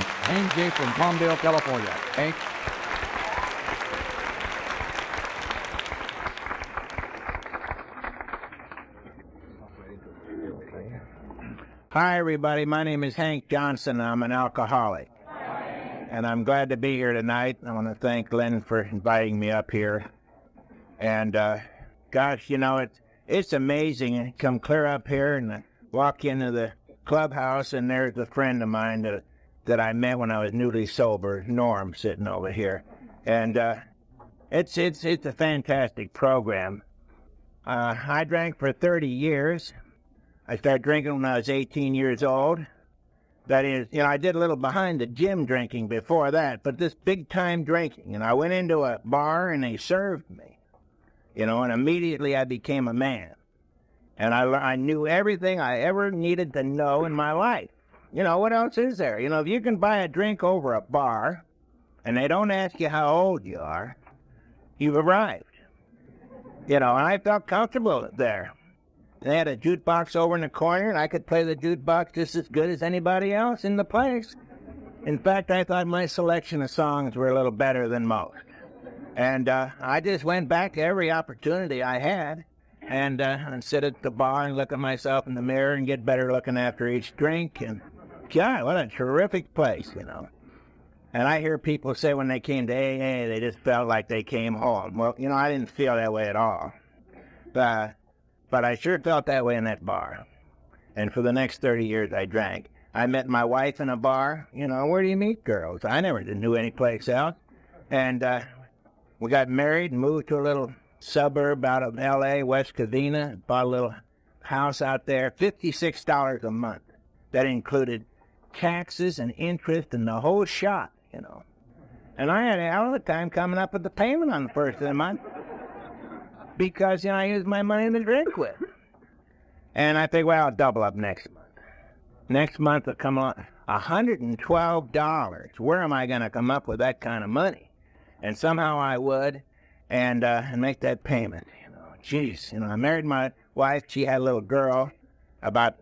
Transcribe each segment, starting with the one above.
Hank J. from Palmdale, California. Hank. Hi, everybody. My name is Hank Johnson. I'm an alcoholic. And I'm glad to be here tonight. I want to thank Len for inviting me up here. And, gosh, you know, it's amazing. I come clear up here and I walk into the clubhouse, and there's a friend of mine that I met when I was newly sober, Norm, sitting over here. And it's a fantastic program. I drank for 30 years. I started drinking when I was 18 years old. That is, you know, I did a little behind the gym drinking before that, but this big-time drinking. And I went into a bar, and they served me, you know, and immediately I became a man. And I knew everything I ever needed to know in my life. You know, what else is there? You know, if you can buy a drink over a bar, and they don't ask you how old you are, you've arrived. You know, and I felt comfortable there. They had a jukebox over in the corner, and I could play the jukebox just as good as anybody else in the place. In fact, I thought my selection of songs were a little better than most. And I just went back to every opportunity I had and sit at the bar and look at myself in the mirror and get better looking after each drink. And, God, what a terrific place, you know. And I hear people say when they came to AA, they just felt like they came home. Well, you know, I didn't feel that way at all. But I sure felt that way in that bar. And for the next 30 years, I drank. I met my wife in a bar. You know, where do you meet girls? I never knew any place else. And we got married and moved to a little suburb out of L.A., West Covina. Bought a little house out there, $56 a month. That included taxes and interest and the whole shot, you know. And I had a hell of a time coming up with the payment on the first of the month. Because, you know, I used my money to drink with. And I think, well, I'll double up next month. Next month will come along, $112. Where am I going to come up with that kind of money? And somehow I would, and make that payment. You know, jeez, you know, I married my wife. She had a little girl, about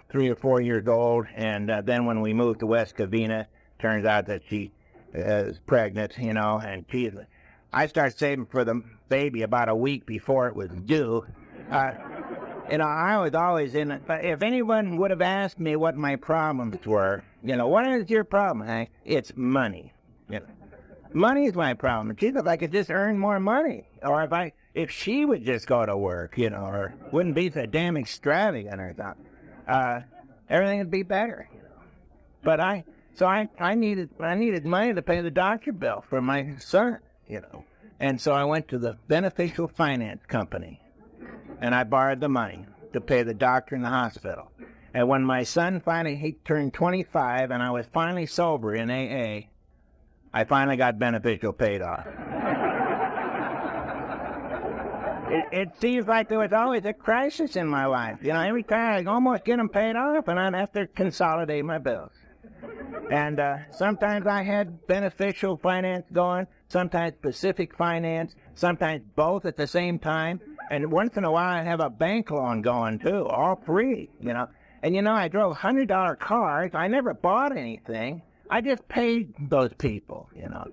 3 or 4 years old. And then when we moved to West Covina, turns out that she is pregnant, you know, and I started saving for the baby about a week before it was due. You know, I was always in it. But if anyone would have asked me what my problems were, you know, what is your problem, Hank? It's money. You know, money is my problem. Geez, if I could just earn more money, or if she would just go to work, you know, or wouldn't be so damn extravagant or something, everything would be better. You know, but I needed money to pay the doctor bill for my son. You know, and so I went to the beneficial finance company, and I borrowed the money to pay the doctor in the hospital. And when my son he turned 25, and I was finally sober in AA, I finally got beneficial paid off. It seems like there was always a crisis in my life. You know, every time I'd almost get them paid off, and I'd have to consolidate my bills. And sometimes I had beneficial finance going, sometimes Pacific Finance, sometimes both at the same time. And once in a while I'd have a bank loan going too, all three, you know. And you know, I drove $100 cars. I never bought anything. I just paid those people, you know.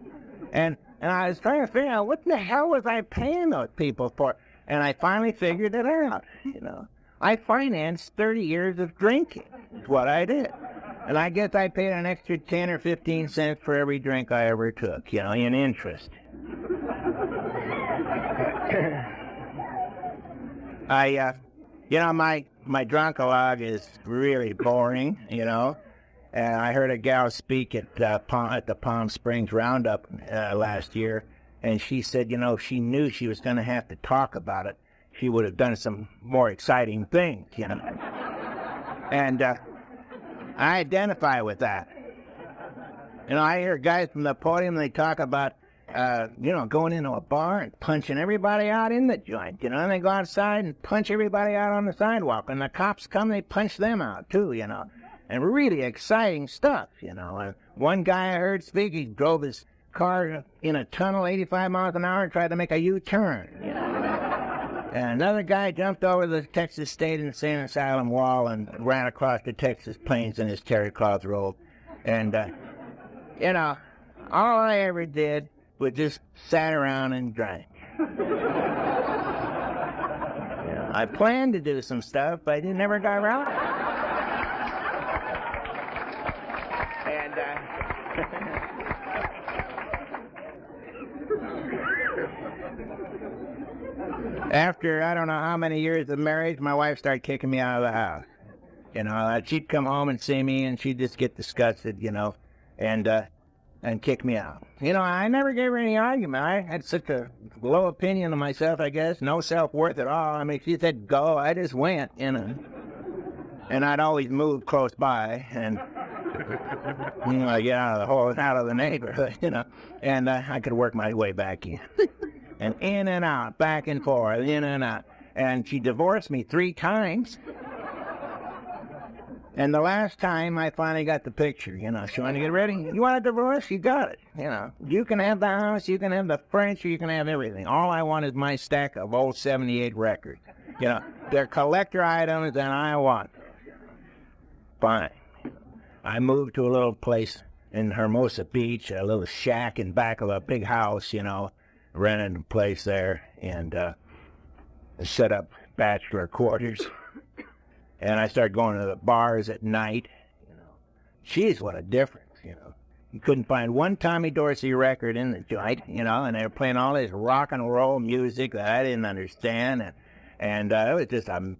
And I was trying to figure out what the hell was I paying those people for? And I finally figured it out, you know. I financed 30 years of drinking. That's what I did. And I guess I paid an extra 10 or 15 cents for every drink I ever took, you know, in interest. You know, my drunkalogue is really boring, you know. And I heard a gal speak at the Palm Springs Roundup last year, and she said, you know, if she knew she was going to have to talk about it, she would have done some more exciting things, you know. And I identify with that. You know, I hear guys from the podium, they talk about, you know, going into a bar and punching everybody out in the joint, you know, and they go outside and punch everybody out on the sidewalk. And the cops come, they punch them out, too, you know. And really exciting stuff, you know. And one guy I heard speak, he drove his car in a tunnel 85 miles an hour and tried to make a U-turn, you know. And another guy jumped over the Texas State Insane Asylum wall and ran across the Texas plains in his terry cloth robe. And you know, all I ever did was just sat around and drank. I planned to do some stuff, but I never got around. And after I don't know how many years of marriage, my wife started kicking me out of the house. You know, she'd come home and see me, and she'd just get disgusted, you know, and kick me out. You know, I never gave her any argument. I had such a low opinion of myself, I guess, no self-worth at all. I mean, she said go, I just went, you know. And I'd always move close by, and you know, I get out of the neighborhood, you know, and I could work my way back in. And in and out, back and forth, in and out. And she divorced me 3 times. And the last time, I finally got the picture, you know. She wanted to get ready. You want a divorce? You got it, you know. You can have the house, you can have the furniture, you can have everything. All I want is my stack of old 78 records. You know, they're collector items, and I want. Fine. I moved to a little place in Hermosa Beach, a little shack in back of a big house, you know. Rented a place there, and set up bachelor quarters. And I started going to the bars at night, you know. Geez, what a difference, you know. You couldn't find one Tommy Dorsey record in the joint, you know, and they were playing all this rock and roll music that I didn't understand, and it was just a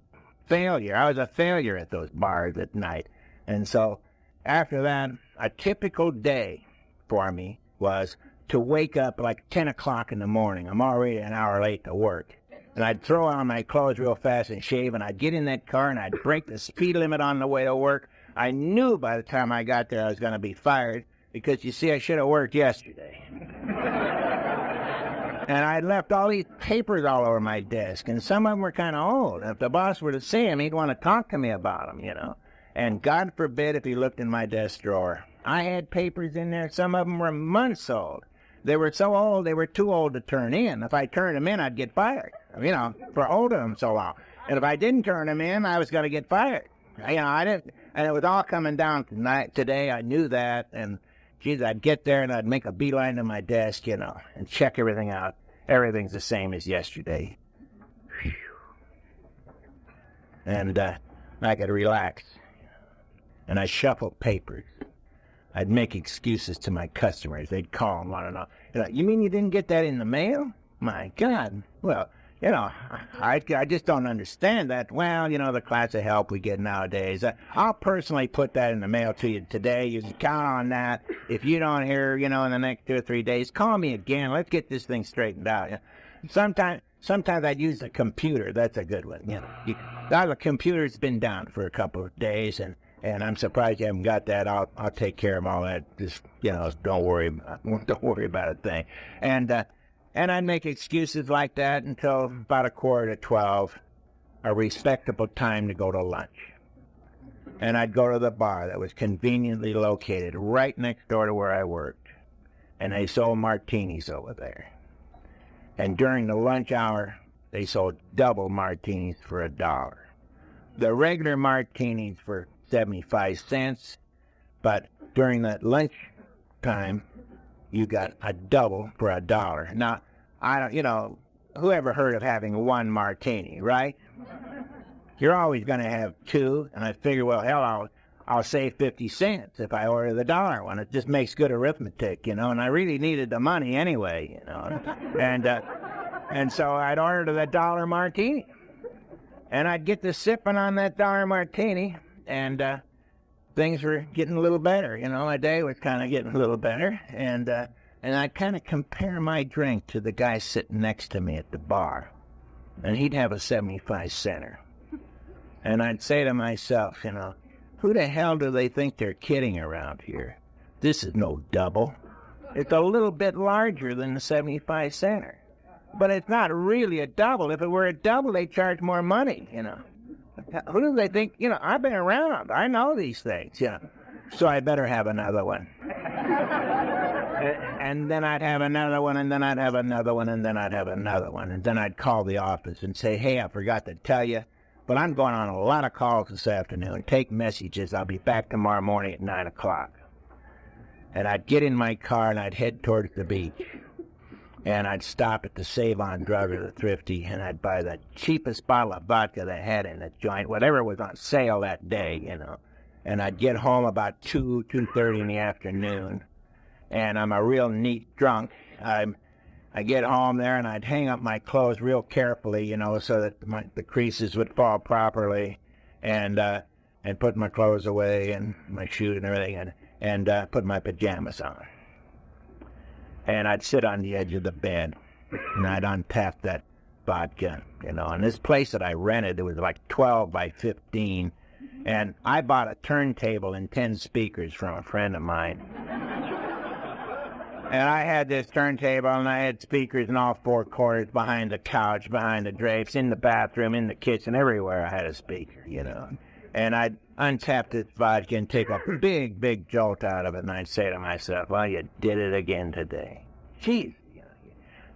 failure. I was a failure at those bars at night. And so after that, a typical day for me was to wake up like 10 o'clock in the morning. I'm already an hour late to work. And I'd throw on my clothes real fast and shave, and I'd get in that car, and I'd break the speed limit on the way to work. I knew by the time I got there I was going to be fired, because, you see, I should have worked yesterday. And I'd left all these papers all over my desk, and some of them were kind of old. If the boss were to see them, he'd want to talk to me about them, you know. And God forbid if he looked in my desk drawer. I had papers in there. Some of them were months old. They were so old, they were too old to turn in. If I turned them in, I'd get fired, you know, for holding them so long. And if I didn't turn them in, I was going to get fired. You know, I didn't, and it was all coming down today. I knew that, and geez, I'd get there and I'd make a beeline to my desk, you know, and check everything out. Everything's the same as yesterday. Whew. And I could relax. And I shuffled papers. I'd make excuses to my customers. They'd call and want to know, you mean you didn't get that in the mail? My God. Well, you know, I just don't understand that. Well, you know, the class of help we get nowadays. I'll personally put that in the mail to you today. You can count on that. If you don't hear, you know, in the next 2 or 3 days, call me again. Let's get this thing straightened out. Sometimes I'd use the computer. That's a good one. You know, the computer's been down for a couple of days, and I'm surprised you haven't got that. I'll take care of all that. Just, you know, don't worry about a thing. And I'd make excuses like that until about 11:45, a respectable time to go to lunch. And I'd go to the bar that was conveniently located right next door to where I worked. And they sold martinis over there. And during the lunch hour, they sold double martinis for $1. The regular martinis for 75 cents, but during that lunch time, you got a double for $1. Now, I don't, you know, who ever heard of having one martini, right? You're always going to have 2, and I figure, well, hell, I'll save 50 cents if I order the $1 one. It just makes good arithmetic, you know, and I really needed the money anyway, you know. And so I'd order the $1 martini, and I'd get to sipping on that $1 martini, and things were getting a little better, you know. My day was kind of getting a little better, and I'd kind of compare my drink to the guy sitting next to me at the bar, and he'd have a 75-center. And I'd say to myself, you know, who the hell do they think they're kidding around here? This is no double. It's a little bit larger than the 75-center. But it's not really a double. If it were a double, they'd charge more money, you know. Who do they think? You know, I've been around. I know these things, you know. So I better have another one. And then I'd have another one, and then I'd have another one, and then I'd have another one. And then I'd call the office and say, hey, I forgot to tell you, but I'm going on a lot of calls this afternoon. Take messages. I'll be back tomorrow morning at 9 o'clock. And I'd get in my car and I'd head towards the beach. And I'd stop at the Save-On Drug or the Thrifty, and I'd buy the cheapest bottle of vodka they had in the joint, whatever was on sale that day, you know. And I'd get home about 2:30 in the afternoon, and I'm a real neat drunk. I get home there, and I'd hang up my clothes real carefully, you know, so that the creases would fall properly, and put my clothes away and my shoes and everything, and put my pajamas on. And I'd sit on the edge of the bed, and I'd untap that vodka, you know. And this place that I rented, it was like 12 by 15, and I bought a turntable and 10 speakers from a friend of mine. And I had this turntable, and I had speakers in all four corners, behind the couch, behind the drapes, in the bathroom, in the kitchen, everywhere I had a speaker, you know. And I'd untap this vodka and take a big, big jolt out of it, and I'd say to myself, well, you did it again today. Jeez, you know,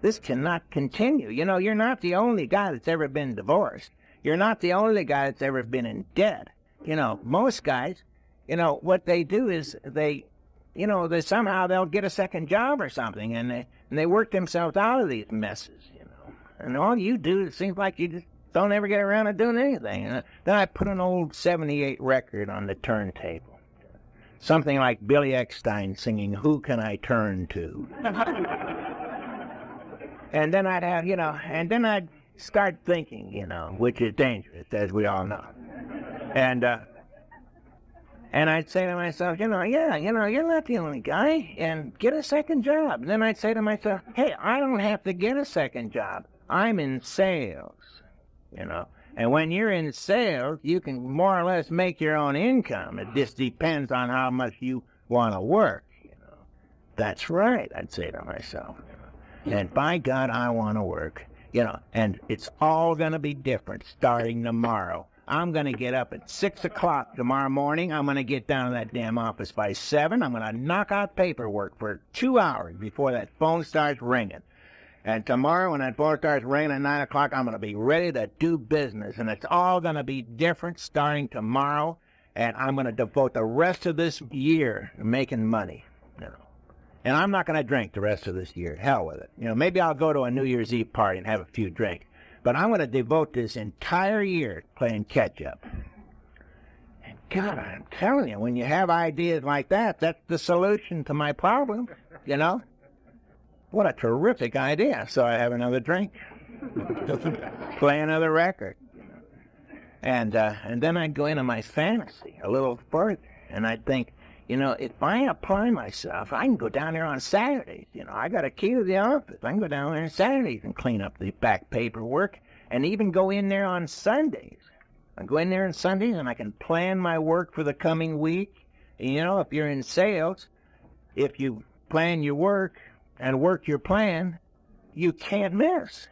this cannot continue. You know, you're not the only guy that's ever been divorced. You're not the only guy that's ever been in debt. You know, most guys, you know, what they do is they somehow they'll get a second job or something, and they work themselves out of these messes, you know. And all you do, it seems like you just don't ever get around to doing anything. And then I put an old 78 record on the turntable. Something like Billy Eckstine singing, "Who Can I Turn To?" And then I'd have, you know, and then I'd start thinking, you know, which is dangerous, as we all know. And I'd say to myself, you know, yeah, you know, you're not the only guy, and get a second job. And then I'd say to myself, hey, I don't have to get a second job. I'm in sales. You know, and when you're in sales, you can more or less make your own income. It just depends on how much you want to work, you know. That's right, I'd say to myself. And by God, I want to work, you know, and it's all going to be different starting tomorrow. I'm going to get up at 6 o'clock tomorrow morning. I'm going to get down to that damn office by 7. I'm going to knock out paperwork for 2 hours before that phone starts ringing. And tomorrow, when that phone starts ringing at 9 o'clock, I'm going to be ready to do business. And it's all going to be different starting tomorrow. And I'm going to devote the rest of this year to making money, you know. And I'm not going to drink the rest of this year. Hell with it. You know, maybe I'll go to a New Year's Eve party and have a few drinks. But I'm going to devote this entire year playing catch-up. And God, I'm telling you, when you have ideas like that, that's the solution to my problem, you know. What a terrific idea. So I have another drink, play another record. And then I'd go into my fantasy a little further, and I'd think, you know, if I apply myself, I can go down there on Saturdays. You know, I got a key to the office. I can go down there on Saturdays and clean up the back paperwork, and even go in there on Sundays. I go in there on Sundays, and I can plan my work for the coming week. And, you know, if you're in sales, if you plan your work and work your plan, you can't miss.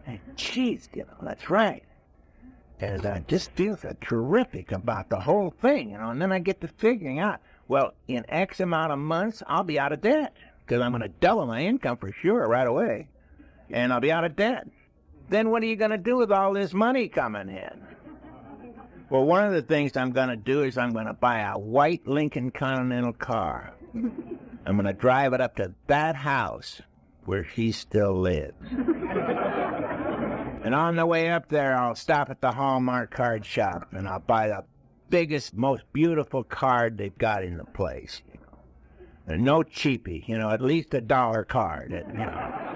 And geez, you know, that's right. And I just feel so terrific about the whole thing, you know. And then I get to figuring out, well, in X amount of months, I'll be out of debt, because I'm going to double my income for sure right away, and I'll be out of debt. Then what are you going to do with all this money coming in? Well, one of the things I'm going to do is I'm going to buy a white Lincoln Continental car. I'm going to drive it up to that house where she still lives. And on the way up there, I'll stop at the Hallmark card shop, and I'll buy the biggest, most beautiful card they've got in the place. You know, and no cheapie, you know, at least $1 card, you know.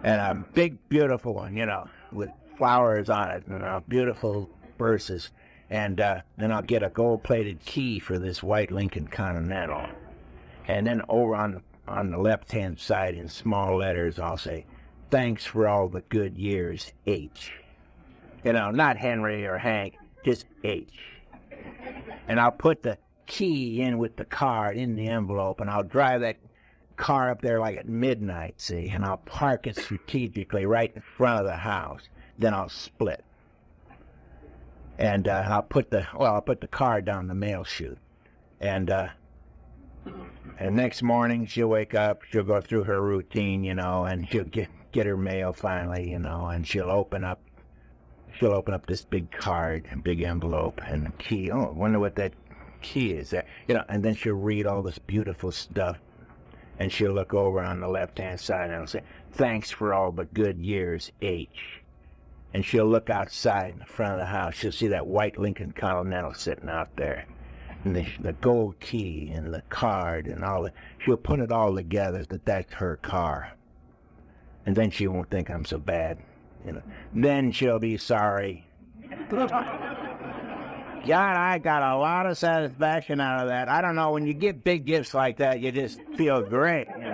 And a big, beautiful one, you know, with flowers on it, and beautiful verses. And then I'll get a gold-plated key for this white Lincoln Continental. And then over on the left-hand side in small letters, I'll say, "Thanks for all the good years, H." You know, not Henry or Hank, just H. And I'll put the key in with the card in the envelope, and I'll drive that car up there like at midnight, see, and I'll park it strategically right in front of the house. Then I'll split. And I'll put the card down the mail chute. And next morning she'll wake up, she'll go through her routine, you know, and she'll get her mail finally, you know, and she'll open up this big card, a big envelope, and the key. Oh, I wonder what that key is there? And then she'll read all this beautiful stuff. And she'll look over on the left-hand side and it'll say, "Thanks for all the good years, H." And she'll look outside in the front of the house. She'll see that white Lincoln Continental sitting out there. And the gold key and the card and all that. She'll put it all together that that's her car. And then she won't think I'm so bad. Then she'll be sorry. God, I got a lot of satisfaction out of that. I don't know, when you get big gifts like that, you just feel great. And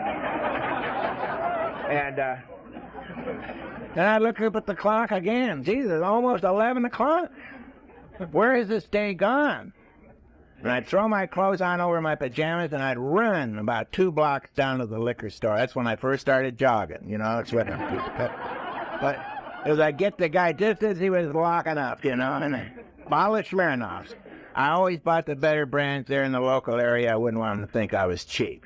then I look up at the clock again. Jesus, almost 11 o'clock. Where is this day gone? And I'd throw my clothes on over my pajamas, and I'd run about 2 blocks down to the liquor store. That's when I first started jogging, It's what but it was I get the guy just as he was locking up, and bottle of Smirnoffs. I always bought the better brands there in the local area. I wouldn't want them to think I was cheap.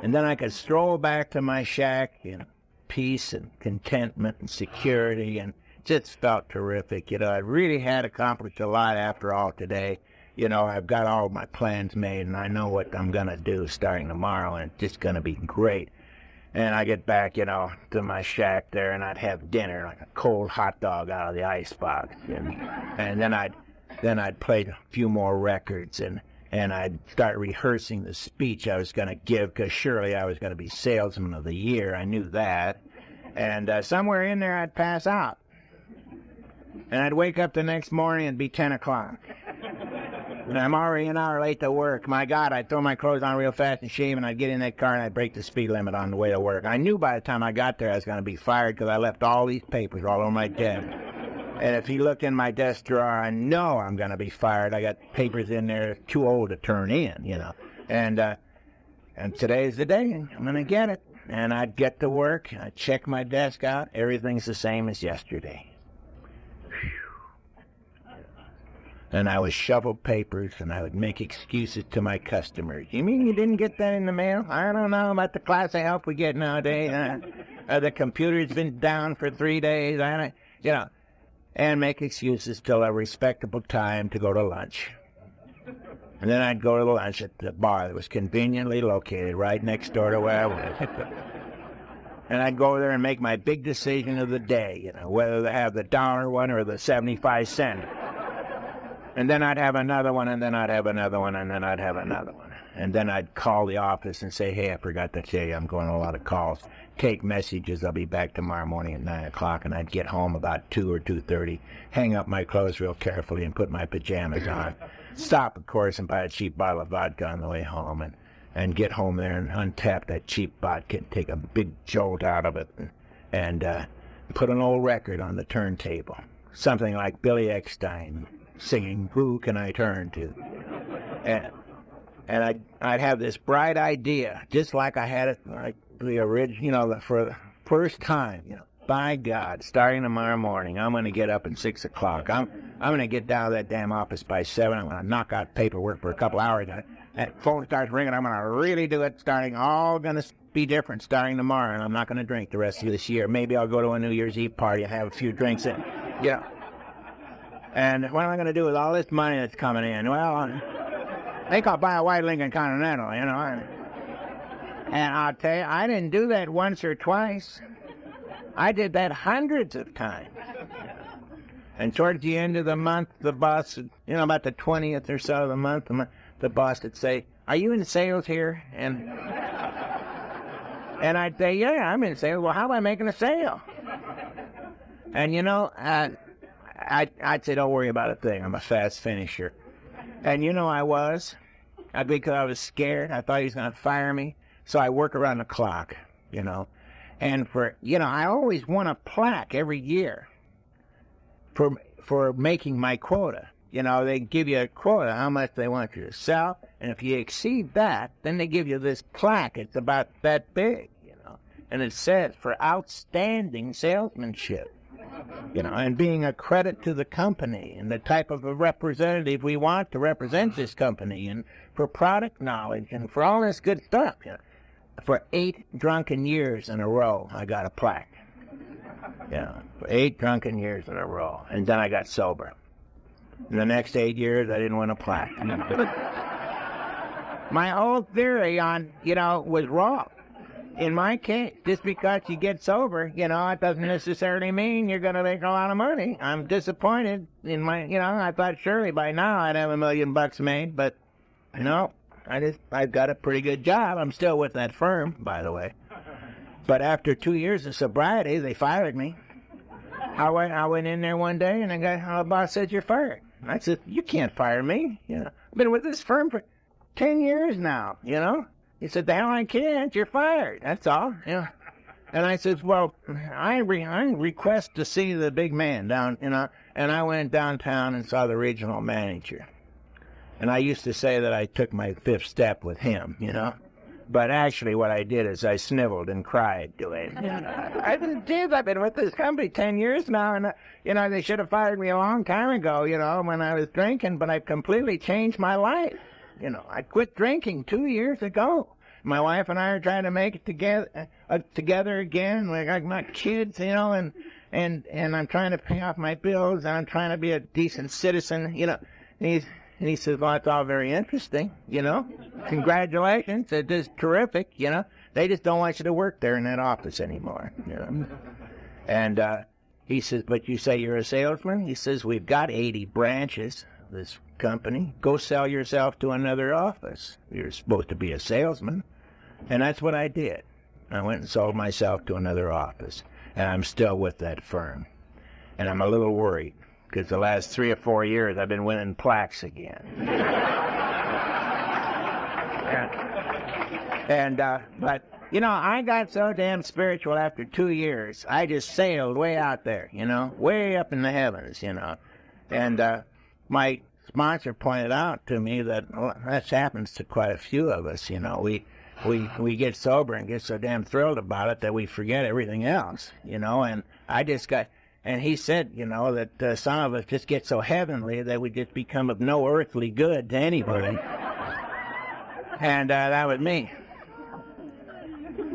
And then I could stroll back to my shack in peace and contentment and security, and just felt terrific. I really had accomplished a lot after all today. I've got all my plans made, and I know what I'm going to do starting tomorrow, and it's just going to be great. And I get back, to my shack there, and I'd have dinner, like a cold hot dog out of the icebox. And then I'd play a few more records, and I'd start rehearsing the speech I was going to give, because surely I was going to be Salesman of the Year. I knew that. And somewhere in there, I'd pass out. And I'd wake up the next morning and be 10 o'clock. And I'm already an hour late to work. My God, I'd throw my clothes on real fast and shave, and I'd get in that car and I'd break the speed limit on the way to work. I knew by the time I got there I was going to be fired, because I left all these papers all over my desk. And if you look in my desk drawer, I know I'm going to be fired. I got papers in there too old to turn in, And today's the day. I'm going to get it. And I'd get to work. I'd check my desk out. Everything's the same as yesterday. And I would shovel papers, and I would make excuses to my customers. You mean you didn't get that in the mail? I don't know about the class of help we get nowadays. The computer's been down for 3 days. And make excuses till a respectable time to go to lunch. And then I'd go to lunch at the bar that was conveniently located right next door to where I was. And I'd go there and make my big decision of the day, whether to have the $1 one or the 75-cent. And then I'd have another one, and then I'd have another one, and then I'd have another one. And then I'd call the office and say, "Hey, I forgot to tell you, I'm going on a lot of calls. Take messages. I'll be back tomorrow morning at 9 o'clock." And I'd get home about 2 or 2:30, hang up my clothes real carefully and put my pajamas on. Stop, of course, and buy a cheap bottle of vodka on the way home, and get home there and untap that cheap vodka and take a big jolt out of it, and put an old record on the turntable. Something like Billy Eckstine singing "Who Can I Turn To?" And I'd have this bright idea, just like I had it like the original, for the first time. By God, starting tomorrow morning, I'm going to get up at 6 o'clock. I'm going to get down to that damn office by 7. I'm going to knock out paperwork for a couple hours. That phone starts ringing. I'm going to really do it. All going to be different starting tomorrow, and I'm not going to drink the rest of this year. Maybe I'll go to a New Year's Eve party and have a few drinks. And what am I going to do with all this money that's coming in? Well, I think I'll buy a white Lincoln Continental, And I'll tell you, I didn't do that once or twice. I did that hundreds of times. And towards the end of the month, the boss, about the 20th or so of the month, the boss would say, "Are you in sales here?" And I'd say, "Yeah, I'm in sales." "Well, how about making a sale?" And I'd say, "Don't worry about a thing. I'm a fast finisher." And I was. Because I was scared. I thought he was going to fire me. So I work around the clock, And I always won a plaque every year for making my quota. They give you a quota, how much they want you to sell. And if you exceed that, then they give you this plaque. It's about that big, And it says, "For outstanding salesmanship." And being a credit to the company and the type of a representative we want to represent this company, and for product knowledge and for all this good stuff. For 8 drunken years in a row, I got a plaque. For 8 drunken years in a row. And then I got sober. In the next 8 years, I didn't win a plaque. My whole theory on, was wrong. In my case, just because you get sober, it doesn't necessarily mean you're going to make a lot of money. I'm disappointed in my, I thought surely by now I'd have $1 million made, but, I've got a pretty good job. I'm still with that firm, by the way. But after 2 years of sobriety, they fired me. I went in there one day, and the boss said, "You're fired." I said, "You can't fire me. I've been with this firm for 10 years now, He said, "The hell I can't. You're fired. That's all." And I said, "Well, I request to see the big man down, And I went downtown and saw the regional manager. And I used to say that I took my fifth step with him, But actually what I did is I sniveled and cried to him. I did. I've been with this company 10 years now, and, they should have fired me a long time ago, when I was drinking, but I've completely changed my life. I quit drinking 2 years ago. My wife and I are trying to make it together again. We got my kids, and I'm trying to pay off my bills, and I'm trying to be a decent citizen, And he says, "Well, that's all very interesting, Congratulations, it's just terrific, They just don't want you to work there in that office anymore, And he says, "But you say you're a salesman?" He says, "We've got 80 branches, this company. Go sell yourself to another office. You're supposed to be a salesman." And that's what I did. I went and sold myself to another office. And I'm still with that firm. And I'm a little worried, because the last 3 or 4 years I've been winning plaques again. But, I got so damn spiritual after 2 years. I just sailed way out there, way up in the heavens, And my sponsor pointed out to me that that happens to quite a few of us, We get sober and get so damn thrilled about it that we forget everything else, And I just got... And he said, that some of us just get so heavenly that we just become of no earthly good to anybody. And that was me.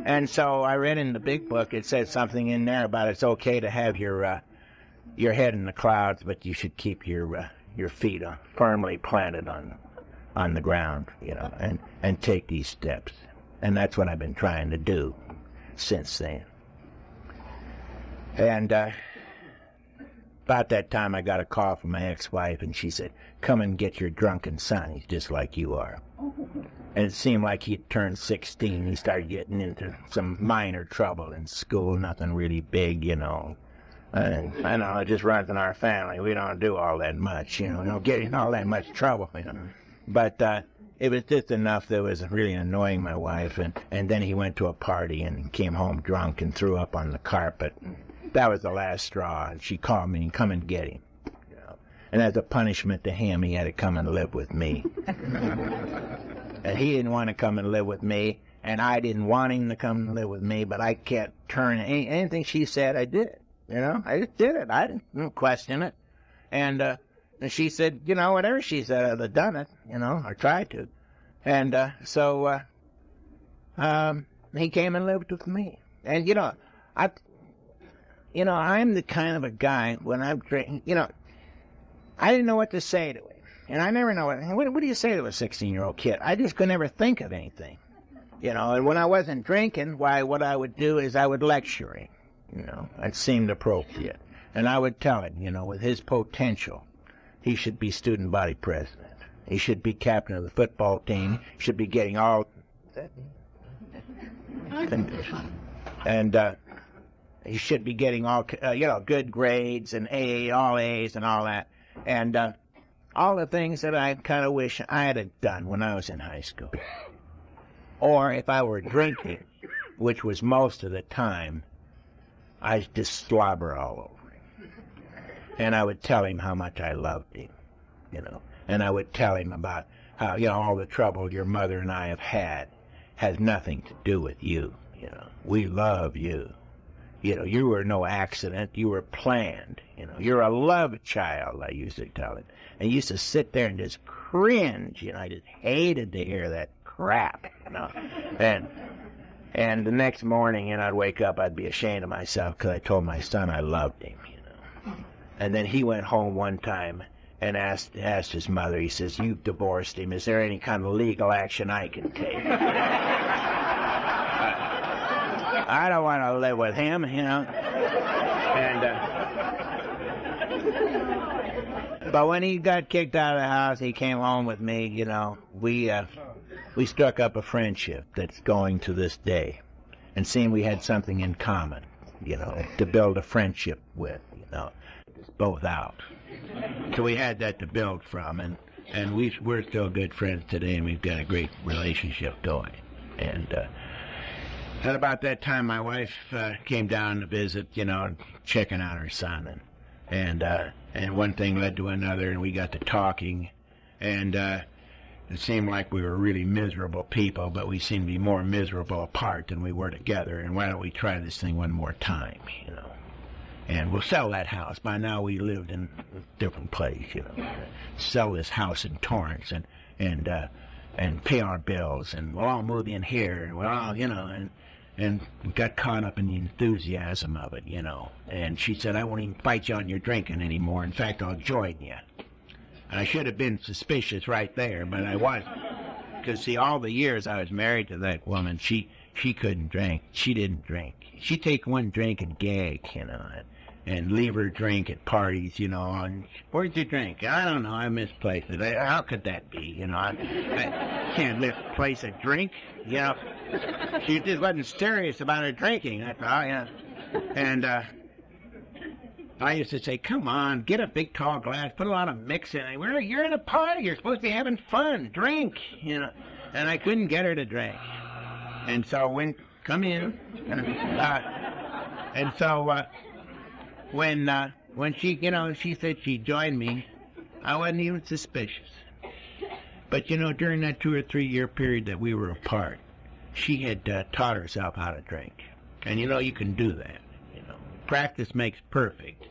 And so I read in the big book, it said something in there about it's okay to have your head in the clouds, but you should keep your feet firmly planted on the ground, and take these steps. And that's what I've been trying to do since then. And about that time, I got a call from my ex-wife, and she said, "Come and get your drunken son. He's just like you are." And it seemed like he'd turned 16. He started getting into some minor trouble in school, nothing really big, And I know it just runs in our family. We don't do all that much, We don't get in all that much trouble, But it was just enough that was really annoying my wife. And then he went to a party and came home drunk and threw up on the carpet. That was the last straw, and she called me and come and get him. And as a punishment to him, he had to come and live with me. And he didn't want to come and live with me, and I didn't want him to come and live with me, but I can't turn anything she said, I did it. I just did it. I didn't question it. And she said, whatever she said, I'd have done it, or tried to. And so he came and lived with me. And, I'm the kind of a guy, when I'm drinking, I didn't know what to say to him. And I never know what do you say to a 16-year-old kid? I just could never think of anything. And when I wasn't drinking, what I would do is I would lecture him. It seemed appropriate. And I would tell him, with his potential, he should be student body president. He should be captain of the football team. He should be getting all... And he should be getting all, good grades and all A's and all that. And all the things that I kind of wish I had done when I was in high school. Or if I were drinking, which was most of the time, I'd just slobber all over him. And I would tell him how much I loved him, And I would tell him about how, all the trouble your mother and I have had has nothing to do with you, We love you. You were no accident. You were planned. You're a love child, I used to tell him. And he used to sit there and just cringe. I just hated to hear that crap, And the next morning, I'd wake up, I'd be ashamed of myself because I told my son I loved him, And then he went home one time, and asked his mother, he says, "You've divorced him. Is there any kind of legal action I can take?" I don't want to live with him, you know. But when he got kicked out of the house, he came home with me, you know. We struck up a friendship that's going to this day. And seeing we had something in common, you know, to build a friendship with, you know, both out. So we had that to build from, and we're still good friends today, and we've got a great relationship going. And at about that time, my wife came down to visit, you know, checking on her son, and one thing led to another, and we got to talking, and it seemed like we were really miserable people, but we seemed to be more miserable apart than we were together, and why don't we try this thing one more time, you know. And we'll sell that house. By now we lived in a different place, you know. Sell this house in Torrance and pay our bills, and we'll all move in here, and we'll all, you know, and we got caught up in the enthusiasm of it, you know. And she said, "I won't even fight you on your drinking anymore. In fact, I'll join you." And I should have been suspicious right there, but I wasn't. Because, see, all the years I was married to that woman, she couldn't drink. She didn't drink. She'd take one drink and gag, you know, and leave her drink at parties, you know. And where'd you drink? I don't know. I misplaced it. How could that be? You know, I can't misplace a drink, you know. She just wasn't serious about her drinking, that's all, you know. And I used to say, "Come on, get a big tall glass, put a lot of mix in it. You're at a party, you're supposed to be having fun, drink, you know." And I couldn't get her to drink. And so come in. And so when she, you know, she said she'd join me, I wasn't even suspicious. But, you know, during that 2 or 3 year period that we were apart, she had taught herself how to drink. And, you know, you can do that. You know, practice makes perfect.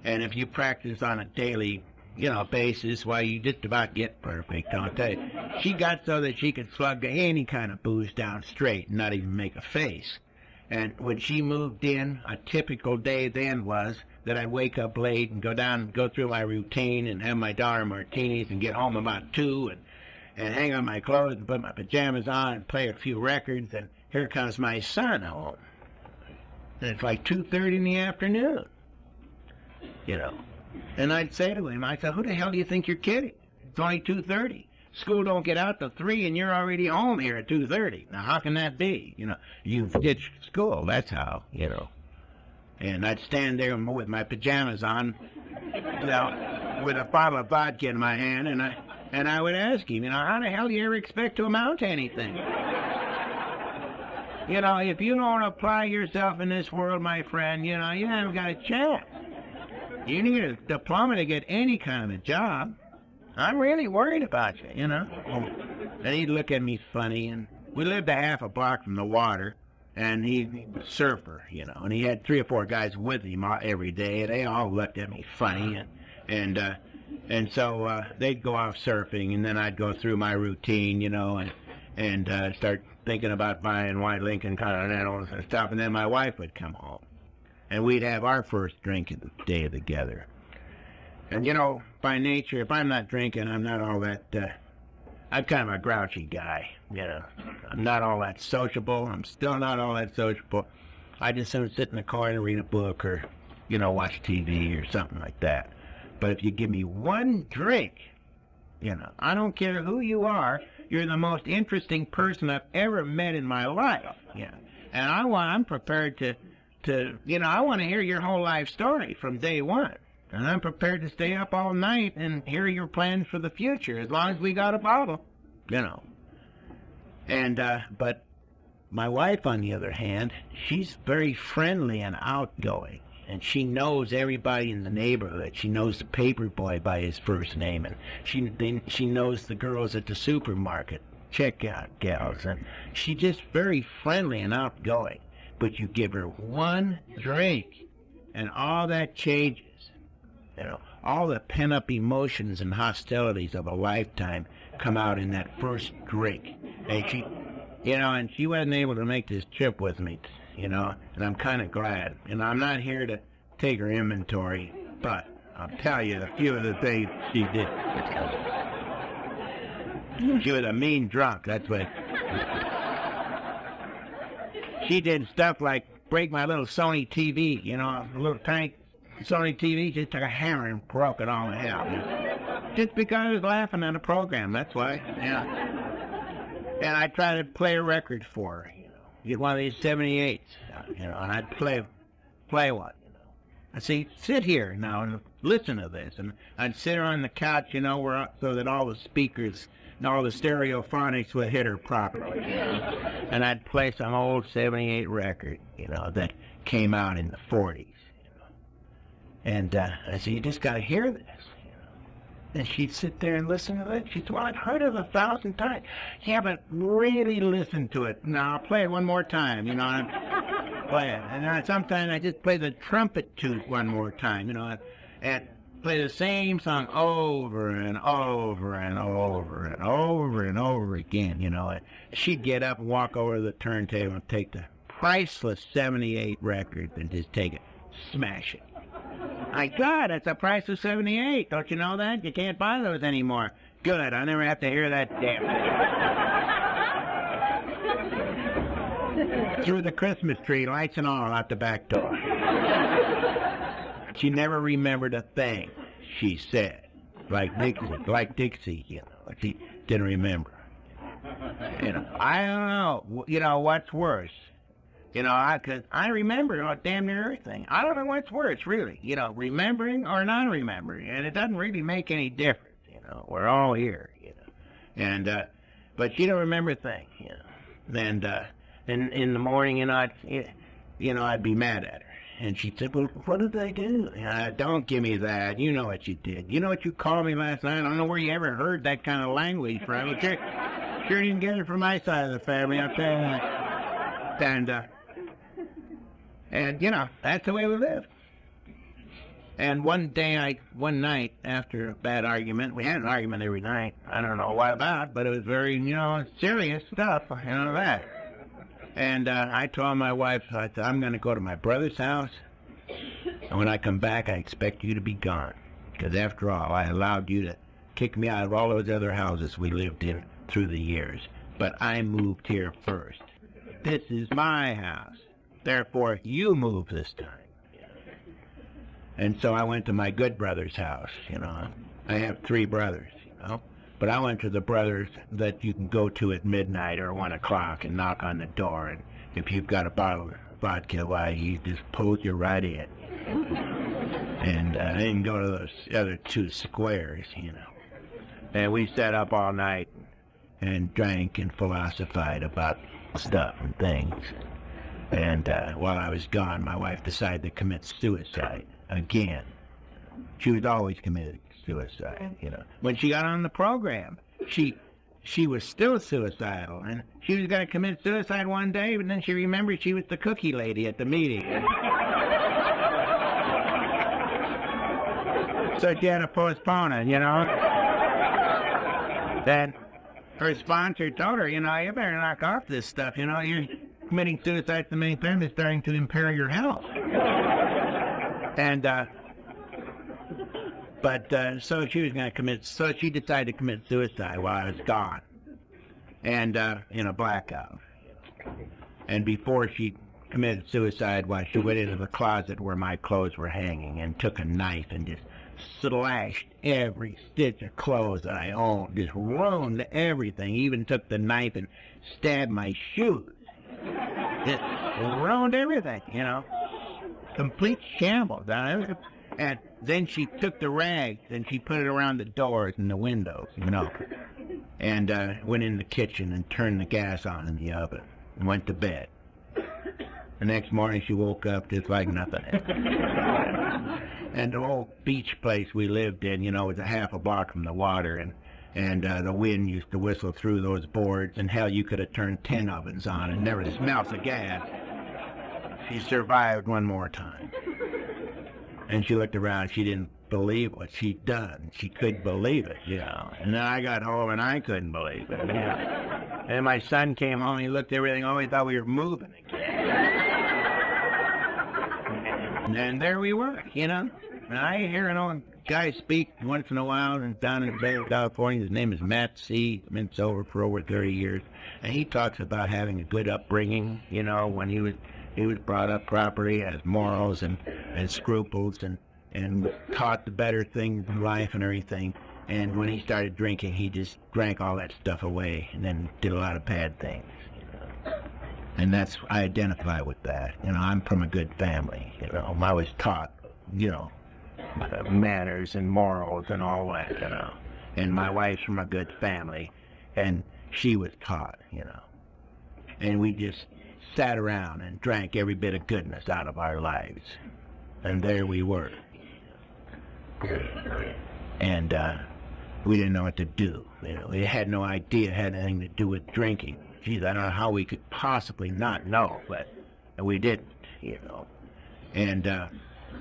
And if you practice on a daily, you know, basis, why, you just about get perfect, don't they? She got so that she could slug any kind of booze down straight and not even make a face. And when she moved in, a typical day then was that I'd wake up late and go through my routine and have my daughter martinis and get home about 2 and hang on my clothes and put my pajamas on and play a few records, and here comes my son home. And it's like 2:30 in the afternoon, you know. And I'd say to him, I said, "Who the hell do you think you're kidding? It's only 2:30. School don't get out till 3, and you're already home here at 2:30. Now, how can that be? You know, you've ditched school, that's how, you know." And I'd stand there with my pajamas on, you know, with a bottle of vodka in my hand, and I would ask him, you know, "How the hell do you ever expect to amount to anything? You know, if you don't apply yourself in this world, my friend, you know, you haven't got a chance. You need a diploma to get any kind of a job. I'm really worried about you, you know." And he'd look at me funny, and we lived a half a block from the water, and he was a surfer, you know, and he had 3 or 4 guys with him every day, and they all looked at me funny, and so they'd go off surfing, and then I'd go through my routine, you know, and start thinking about buying white Lincoln Continentals and stuff, and then my wife would come home, and we'd have our first drink of the day together. And, you know, by nature, if I'm not drinking, I'm not all that, I'm kind of a grouchy guy, you know. I'm not all that sociable. I'm still not all that sociable. I just sit in the corner and read a book or, you know, watch TV or something like that. But if you give me one drink, you know, I don't care who you are, you're the most interesting person I've ever met in my life, you know. And I'm prepared to, you know, I want to hear your whole life story from day one. And I'm prepared to stay up all night and hear your plans for the future, as long as we got a bottle, you know. And, but my wife, on the other hand, she's very friendly and outgoing. And she knows everybody in the neighborhood. She knows the paper boy by his first name. And she knows the girls at the supermarket, checkout gals. And she's just very friendly and outgoing. But you give her one drink, and all that changes. You know, all the pent-up emotions and hostilities of a lifetime come out in that first drink. And she, you know, and she wasn't able to make this trip with me, you know, and I'm kind of glad. And I'm not here to take her inventory, but I'll tell you a few of the things she did. She was a mean drunk, that's what. She did stuff like break my little Sony TV, you know, a little tiny Sony TV. Just took a hammer and broke it all to hell. Just because I was laughing at a program, that's why. Yeah. And I tried to play a record for her, you know. Get one of these 78s, you know, and I'd play one, you know. I'd say, sit here now and listen to this. And I'd sit her on the couch, you know, so that all the speakers and all the stereophonics would hit her properly. You know? And I'd play some old 78 record, you know, that came out in the 40s. You know? And I said, you just got to hear this. And she'd sit there and listen to it. She'd say, well, I've heard it 1,000 times. Yeah, but really listen to it. Now, I'll play it one more time, you know. And play it. And sometimes I just play the trumpet toot one more time, you know, and play the same song over and over and over and over and over again, you know. And she'd get up and walk over to the turntable and take the priceless 78 record and just take it, smash it. My God, that's the price of 78. Don't you know that? You can't buy those anymore. Good, I never have to hear that damn thing. Through the Christmas tree, lights and all, out the back door. She never remembered a thing she said. Like Dixie, you know. She didn't remember. You know, I don't know. You know, what's worse? You know, cause I remember damn near everything. I don't know what's worse, really. You know, remembering or not remembering, and it doesn't really make any difference. You know, we're all here. You know, and but she don't remember things. You know, and in the morning, you know, I'd be mad at her, and she'd say, "Well, what did I do?" Don't give me that. You know what you did. You know what you called me last night. I don't know where you ever heard that kind of language from. Sure didn't get it from my side of the family. I'll tell you that. And, you know, that's the way we live. And one night, after a bad argument, we had an argument every night. I don't know what about, but it was very, you know, serious stuff, you know, that. And I told my wife, I said, I'm going to go to my brother's house, and when I come back, I expect you to be gone. Because after all, I allowed you to kick me out of all those other houses we lived in through the years. But I moved here first. This is my house. Therefore, you move this time. And so I went to my good brother's house, you know. I have 3 brothers, you know. But I went to the brothers that you can go to at midnight or 1 o'clock and knock on the door. And if you've got a bottle of vodka, why, he just pulls you right in. And I didn't go to those other 2 squares, you know. And we sat up all night and drank and philosophized about stuff and things. And while I was gone, my wife decided to commit suicide again. She was always committing suicide, you know. When she got on the program, she was still suicidal, and she was going to commit suicide one day, but then she remembered she was the cookie lady at the meeting. So she had to postpone it, you know. Then her sponsor told her, you know, you better knock off this stuff, you know, you're committing suicide so many times is starting to impair your health. And, so she was going to so she decided to commit suicide while I was gone. And, in a blackout. And before she committed suicide, she went into the closet where my clothes were hanging and took a knife and just slashed every stitch of clothes that I owned, just ruined everything, even took the knife and stabbed my shoes. It ruined everything, you know. Complete shambles. And then she took the rags and she put it around the doors and the windows, you know. And went in the kitchen and turned the gas on in the oven and went to bed. The next morning she woke up just like nothing happened. And the old beach place we lived in, you know, was a half a block from the water, and the wind used to whistle through those boards, and hell, you could have turned 10 ovens on and never smelt the gas. She survived one more time. And she looked around, she didn't believe what she'd done. She couldn't believe it, you know. And then I got home and I couldn't believe it. Yeah. And my son came home, he looked at everything, he thought we were moving again. And there we were, you know. And I hear an old guy speak once in a while and down in Bay, California. His name is Matt C. Been sober for over 30 years. And he talks about having a good upbringing, you know, when he was brought up properly, has morals and scruples and taught the better things in life and everything. And when he started drinking, he just drank all that stuff away and then did a lot of bad things. And I identify with that. You know, I'm from a good family. You know, I was taught, you know, manners and morals and all that, you know. And my wife's from a good family, and she was taught, you know. And we just sat around and drank every bit of goodness out of our lives. And there we were. And we didn't know what to do. You know, we had no idea it had anything to do with drinking. Geez, I don't know how we could possibly not know, but we didn't, you know. And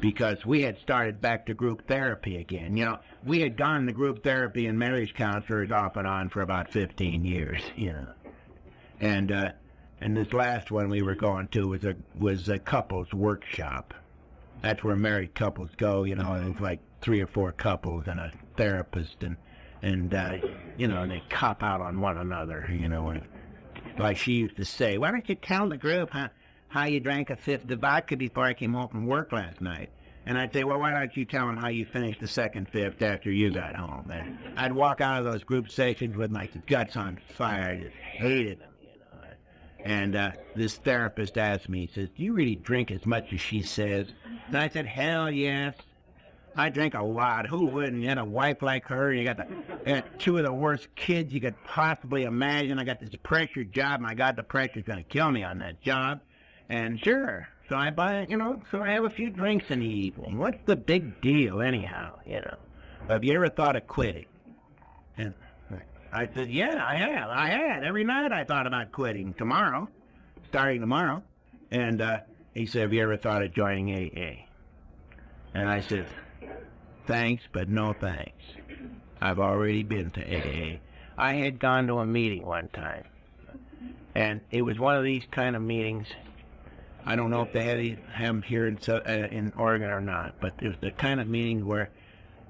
because we had started back to group therapy again. You know, we had gone to group therapy and marriage counselors off and on for about 15 years, you know. And this last one we were going to was a couples workshop. That's where married couples go, you know, and it's like 3 or 4 couples and a therapist and you know, and they cop out on one another, you know. And like she used to say, why don't you tell the group how you drank a fifth of vodka before I came home from work last night? And I'd say, well, why don't you tell them how you finished the second fifth after you got home? And I'd walk out of those group sessions with my guts on fire. I just hated them, you know. And this therapist asked me, he says, do you really drink as much as she says? And I said, hell yes. I drink a lot. Who wouldn't? You had a wife like her, and you got 2 of the worst kids you could possibly imagine. I got this pressure job, my God, the pressure's going to kill me on that job. And sure, so I buy, you know, so I have a few drinks in the evening. What's the big deal anyhow, you know? Have you ever thought of quitting? And I said, yeah, I have. I had. Every night I thought about quitting. Starting tomorrow. And he said, have you ever thought of joining AA? And I said, thanks, but no thanks. I've already been to AA. I had gone to a meeting one time, and it was one of these kind of meetings. I don't know if they have them here in Oregon or not, but it was the kind of meeting where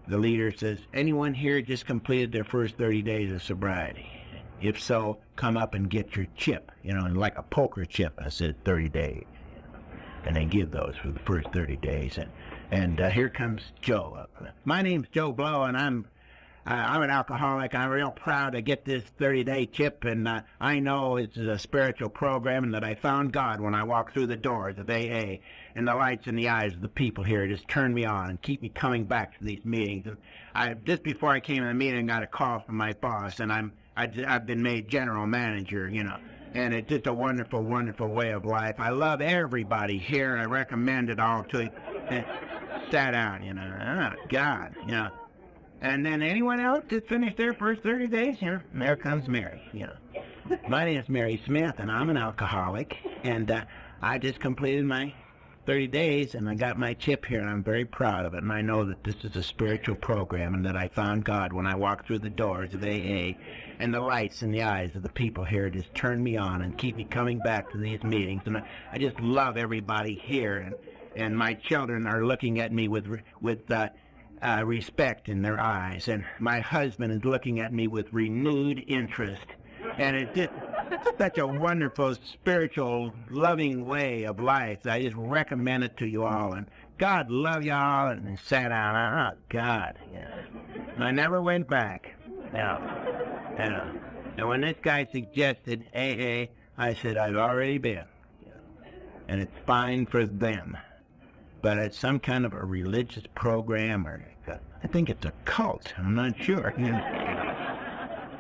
the leader says, anyone here just completed their first 30 days of sobriety? If so, come up and get your chip, you know, like a poker chip. I said 30 days. And they give those for the first 30 days. And here comes Joe up. My name's Joe Blow, and I'm an alcoholic. I'm real proud to get this 30-day chip, and I know it's a spiritual program and that I found God when I walked through the doors of AA, and the lights in the eyes of the people here just turn me on and keep me coming back to these meetings. And just before I came to the meeting, I got a call from my boss, and I've been made general manager, you know. And it's just a wonderful, wonderful way of life. I love everybody here. I recommend it all to you. And sat down, you know. Oh, God, you know. And then anyone else that finished their first 30 days, you know, there comes Mary, you know. My name is Mary Smith, and I'm an alcoholic. And I just completed my 30 days, and I got my chip here, and I'm very proud of it. And I know that this is a spiritual program, and that I found God when I walked through the doors of AA. And the lights in the eyes of the people here just turn me on and keep me coming back to these meetings. And I just love everybody here. And my children are looking at me with respect in their eyes. And my husband is looking at me with renewed interest. And it's just such a wonderful, spiritual, loving way of life. I just recommend it to you all. And God love you all. And sat down. Oh, God. Yeah. And I never went back. No. And when this guy suggested AA, I said, I've already been. And it's fine for them. But it's some kind of a religious program, or I think it's a cult. I'm not sure.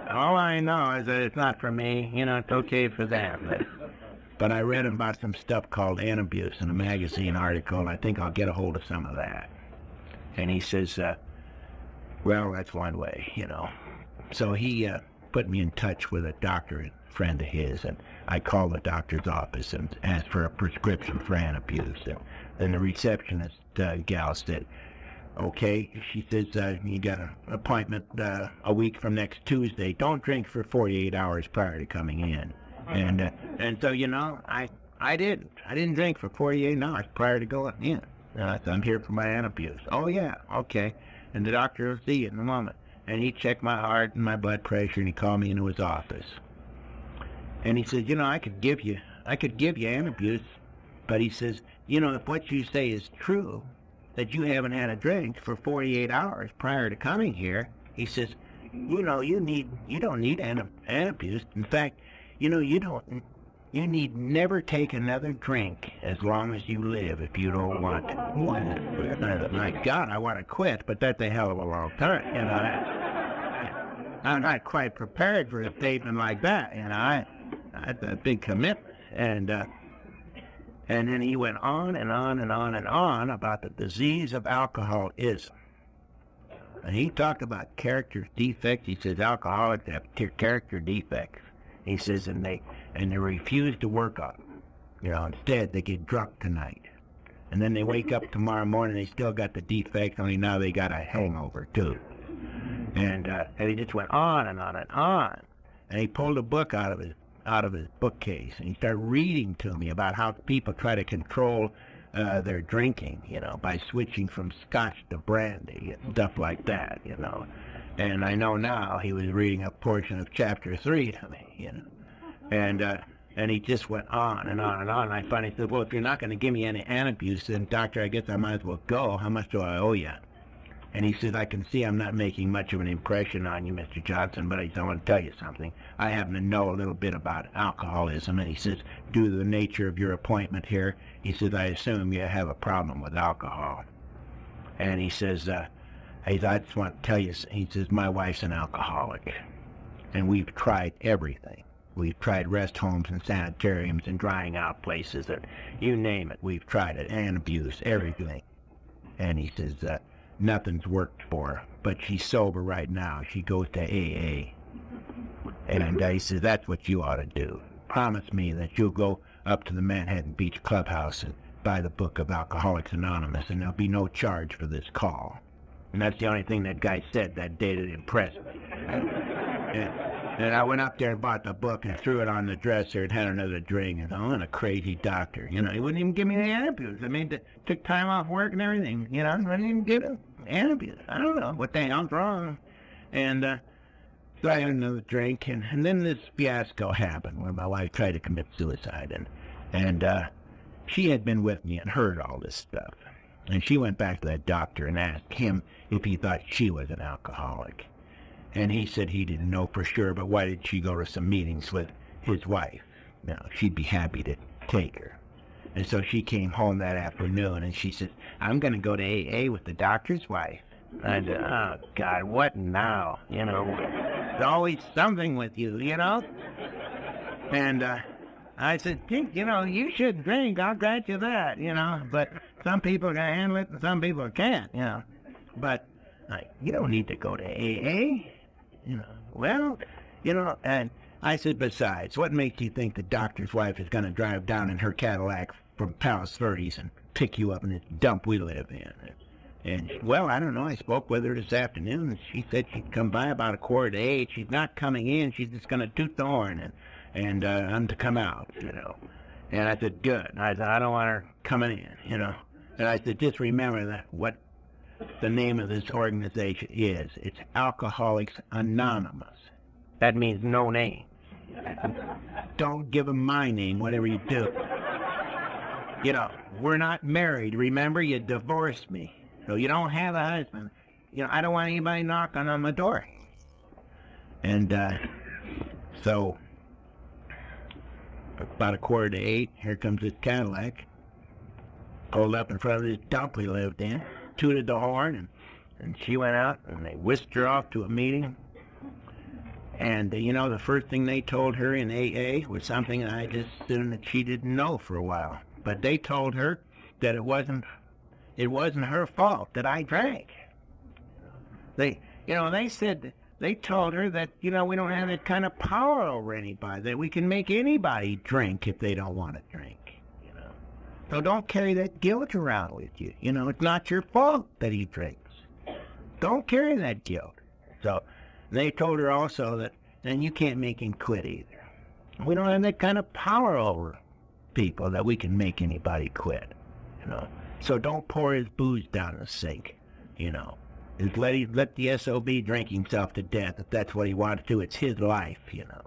All I know is that it's not for me. You know, it's okay for them. But I read about some stuff called abuse in a magazine article, and I think I'll get a hold of some of that. And he says, well, that's one way, you know. So he put me in touch with a doctor, a friend of his, and I called the doctor's office and asked for a prescription for abuse. And the receptionist gal said, okay, she says, you got an appointment a week from next Tuesday. Don't drink for 48 hours prior to coming in. And so, you know, I didn't drink for 48 hours prior to going in. And I said, I'm here for my antibiotics. Oh, yeah, okay. And the doctor will see you in a moment. And he checked my heart and my blood pressure, and he called me into his office. And he said, I could give you antibiotics, but he says, if what you say is true, that you haven't had a drink for 48 hours prior to coming here, he says, you don't need antibiotics. In fact, you need never take another drink as long as you live if you don't want to. My God, I want to quit, but that's a hell of a long time. I'm not quite prepared for a statement like that. That's a big commitment. And then he went on and on and on and on about the disease of alcoholism. And he talked about character defects. He says alcoholics have character defects. He says, and they refuse to work on them. Instead they get drunk tonight. And then they wake up tomorrow morning, they still got the defect, only now they got a hangover too. And he just went on and on and on. And he pulled a book out of his bookcase, and he started reading to me about how people try to control their drinking, by switching from scotch to brandy and stuff like that, And I know now he was reading a portion of chapter 3 to me, And he just went on and on and on. And I finally said, well, if you're not going to give me any antibiotics, then doctor, I guess I might as well go. How much do I owe you? And he said, I can see I'm not making much of an impression on you, Mr. Johnson, but I want to tell you something. I happen to know a little bit about alcoholism. And he says, due to the nature of your appointment here, he says, I assume you have a problem with alcohol. And he says, I just want to tell you, he says, my wife's an alcoholic. And we've tried everything. We've tried rest homes and sanitariums and drying out places, and you name it. We've tried it, and abuse, everything. And he says, nothing's worked for her, but she's sober right now. She goes to AA. And he says, that's what you ought to do. Promise me that you'll go up to the Manhattan Beach Clubhouse and buy the book of Alcoholics Anonymous, and there'll be no charge for this call. And that's the only thing that guy said that day that impressed me. And I went up there and bought the book and threw it on the dresser and had another drink. And I'm a crazy doctor. He wouldn't even give me the antibiotics. I mean, took time off work and everything. I didn't even give him antibiotics. I don't know what the hell's wrong. And so I had another drink. And then this fiasco happened where my wife tried to commit suicide. And she had been with me and heard all this stuff. And she went back to that doctor and asked him if he thought she was an alcoholic. And he said he didn't know for sure, but why did she go to some meetings with his wife? She'd be happy to take her. And so she came home that afternoon, and she said, I'm going to go to AA with the doctor's wife. I said, oh, God, what now? There's always something with you, And I said, Pink, you should drink. I'll grant you that, But some people can handle it, and some people can't, But you don't need to go to AA. And I said, besides, what makes you think the doctor's wife is going to drive down in her Cadillac from Palos Verdes and pick you up in this dump we live in? And, I don't know, I spoke with her this afternoon, and she said she'd come by about 7:45. She's not coming in, she's just going to toot the horn and I'm to come out, And I said, good. I said, I don't want her coming in, And I said, just remember that what the name of this organization is. It's Alcoholics Anonymous. That means no name. Don't give them my name, whatever you do. We're not married. Remember, you divorced me. So you don't have a husband. I don't want anybody knocking on my door. And so about 7:45, here comes this Cadillac. Pulled up in front of this dump we lived in. Tooted the horn, and she went out, and they whisked her off to a meeting. And, the first thing they told her in AA was something I just assumed that she didn't know for a while. But they told her that it wasn't her fault that I drank. They said, they told her that, we don't have that kind of power over anybody, that we can make anybody drink if they don't want to drink. So don't carry that guilt around with you. It's not your fault that he drinks. Don't carry that guilt. So they told her also that then you can't make him quit either. We don't have that kind of power over people that we can make anybody quit. So don't pour his booze down the sink, you know. Just let the SOB drink himself to death if that's what he wants to. It's his life, you know.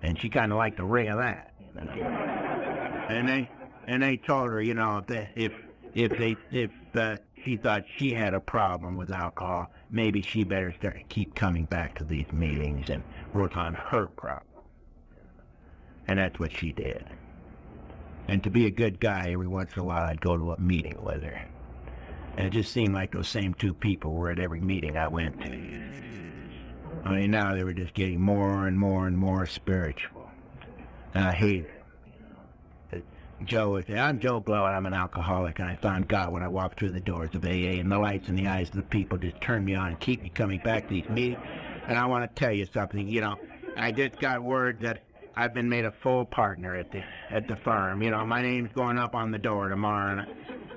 And she kind of liked the ring of that, you know. And they told her, you know, that if she thought she had a problem with alcohol, maybe she better keep coming back to these meetings and work on her problem. And that's what she did. And to be a good guy, every once in a while I'd go to a meeting with her. And it just seemed like those same two people were at every meeting I went to. I mean, now they were just getting more and more and more spiritual. And I hate it. Joe would say, I'm Joe Blow and I'm an alcoholic, and I found God when I walked through the doors of AA, and the lights in the eyes of the people just turned me on and keep me coming back to these meetings. And I want to tell you something, you know, I just got word that I've been made a full partner at the firm. You know, my name's going up on the door tomorrow,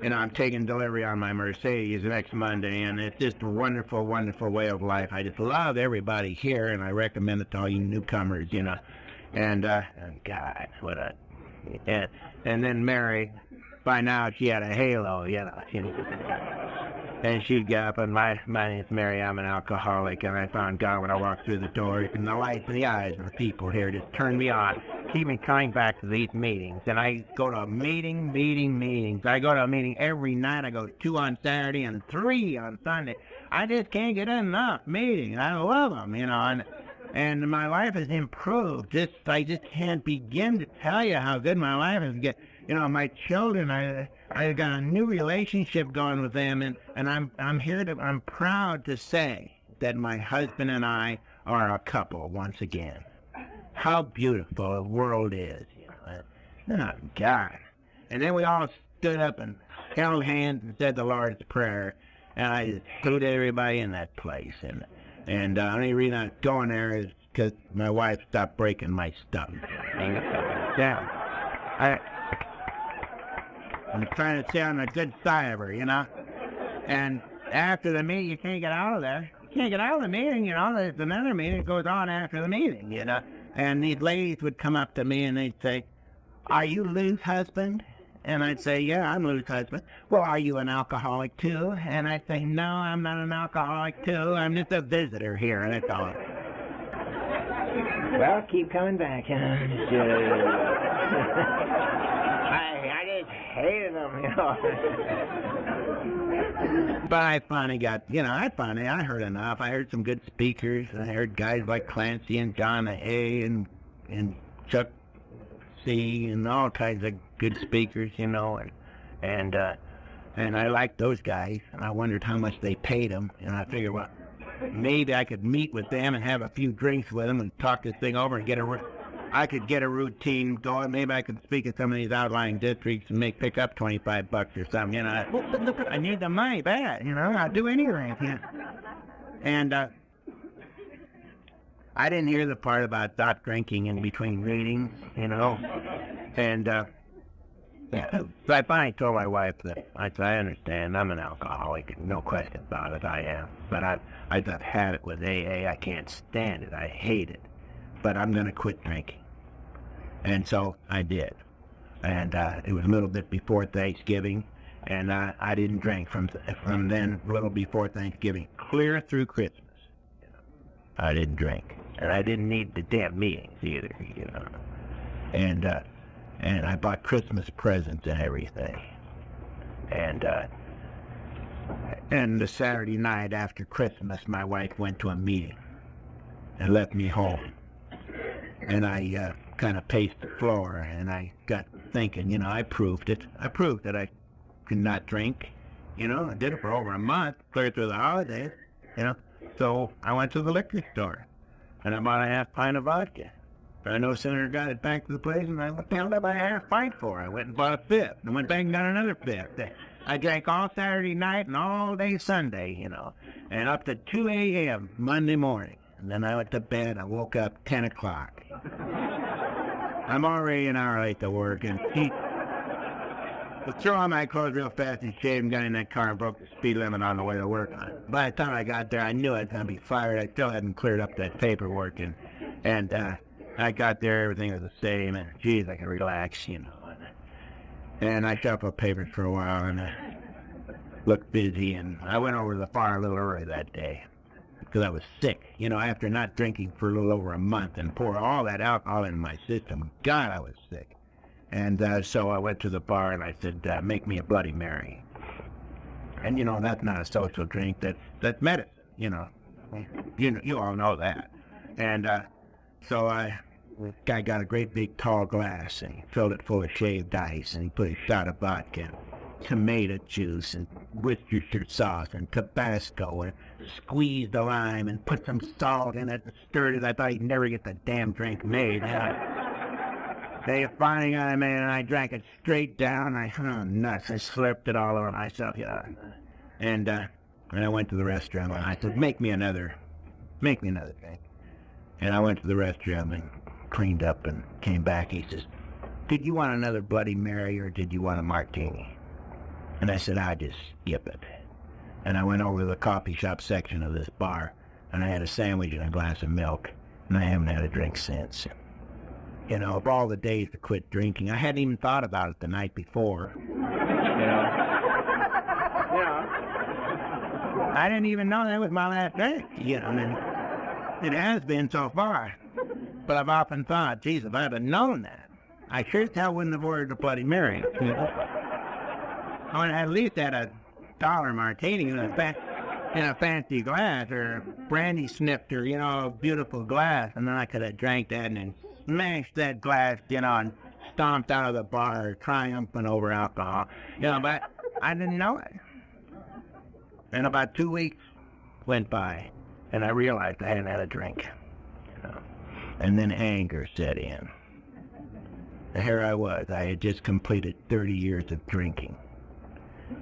and I'm taking delivery on my Mercedes next Monday, and it's just a wonderful, wonderful way of life. I just love everybody here, and I recommend it to all you newcomers, you know. And God, what a... And then Mary, by now she had a halo, you know. And she'd get up, and my name's Mary, I'm an alcoholic, and I found God when I walked through the door, and the lights in the eyes of the people here just turned me on, keep me coming back to these meetings. And I go to meetings. I go to a meeting every night. I go to 2 on Saturday and 3 on Sunday. I just can't get enough meetings. I love them, you know, and my life has improved. I just can't begin to tell you how good my life has get. You know, my children, I got a new relationship going with them, and I'm proud to say that my husband and I are a couple once again. How beautiful the world is, you know. Oh, God. And then we all stood up and held hands and said the Lord's Prayer, and I just included everybody in that place. And the only reason I'm going there is because my wife stopped breaking my stuff. Yeah. I'm trying to stay on the good side of her, you know. And after the meeting, you can't get out of there. You can't get out of the meeting, you know. There's another meeting that goes on after the meeting, you know. And these ladies would come up to me and they'd say, "Are you Lou's husband?" And I'd say, "Yeah, I'm Lou's husband." "Well, are you an alcoholic too?" And I'd say, "No, I'm not an alcoholic too. I'm just a visitor here." And that's all. Well, keep coming back. I just hated them, you know. But I finally got, you know, I heard enough. I heard some good speakers. I heard guys like Clancy and John A. and Chuck C. and all kinds of good speakers, you know, and I liked those guys, and I wondered how much they paid them, and I figured, well, maybe I could meet with them and have a few drinks with them and talk this thing over and I could get a routine going. Maybe I could speak at some of these outlying districts and pick up $25 or something, you know. I need the money bad, you know. I'll do anything. Yeah. And I didn't hear the part about stop drinking in between readings, you know. And so I finally told my wife that I understand. I'm an alcoholic, no question about it. I am. But I've had it with AA. I can't stand it. I hate it. But I'm going to quit drinking. And so I did. And it was a little bit before Thanksgiving, and I didn't drink from then, a little before Thanksgiving, clear through Christmas. You know, I didn't drink. And I didn't need the damn meetings either, you know. And I bought Christmas presents and everything. And the Saturday night after Christmas, my wife went to a meeting and left me home. And I kind of paced the floor, and I got thinking, you know, I proved it. I proved that I could not drink. You know, I did it for over a month, clear through the holidays, you know. So I went to the liquor store, and I bought a half pint of vodka. But I no sooner got it back to the place, and I what the hell did I buy a half pint for? I went and bought a fifth, and went back and got another fifth. I drank all Saturday night and all day Sunday, you know, and up to 2 a.m. Monday morning. And then I went to bed. I woke up 10 o'clock. I'm already an hour late to work, and she threw on my clothes real fast and shaved and got in that car and broke the speed limit on the way to work. By the time I got there, I knew I was going to be fired. I still hadn't cleared up that paperwork, and I got there, everything was the same, and geez, I could relax, you know. And I shuffled papers for a while, and I looked busy, and I went over to the bar a little early that day because I was sick. You know, after not drinking for a little over a month and pour all that alcohol in my system, God, I was sick. And so I went to the bar, and I said, make me a Bloody Mary. And, you know, that's not a social drink. That's medicine, you know. You all know that. And so the guy got a great big tall glass, and he filled it full of shaved ice, and he put a shot of vodka, tomato juice, and Worcestershire sauce, and Tabasco, and squeezed the lime, and put some salt in it, and stirred it. I thought he'd never get the damn drink made. They finally got it made, and I drank it straight down. Nuts. I slurped it all over myself, you know. And I went to the restroom, and I said, make me another drink. And I went to the restroom and cleaned up and came back. He says, did you want another Bloody Mary or did you want a martini? And I said, I'll just skip it. And I went over to the coffee shop section of this bar, and I had a sandwich and a glass of milk, and I haven't had a drink since. You know, of all the days to quit drinking, I hadn't even thought about it the night before. You know? I didn't even know that was my last drink. You know, and it has been so far. But I've often thought, geez, if I'd have known that, I sure as hell wouldn't have ordered a Bloody Mary. You know? I would have at least had a $1 martini in a fancy glass, or a brandy snifter, you know, a beautiful glass, and then I could have drank that and then smashed that glass, you know, and stomped out of the bar, triumphant over alcohol. You know, but I didn't know it. And about 2 weeks went by, and I realized I hadn't had a drink. You know, and then anger set in. And here I was. I had just completed 30 years of drinking.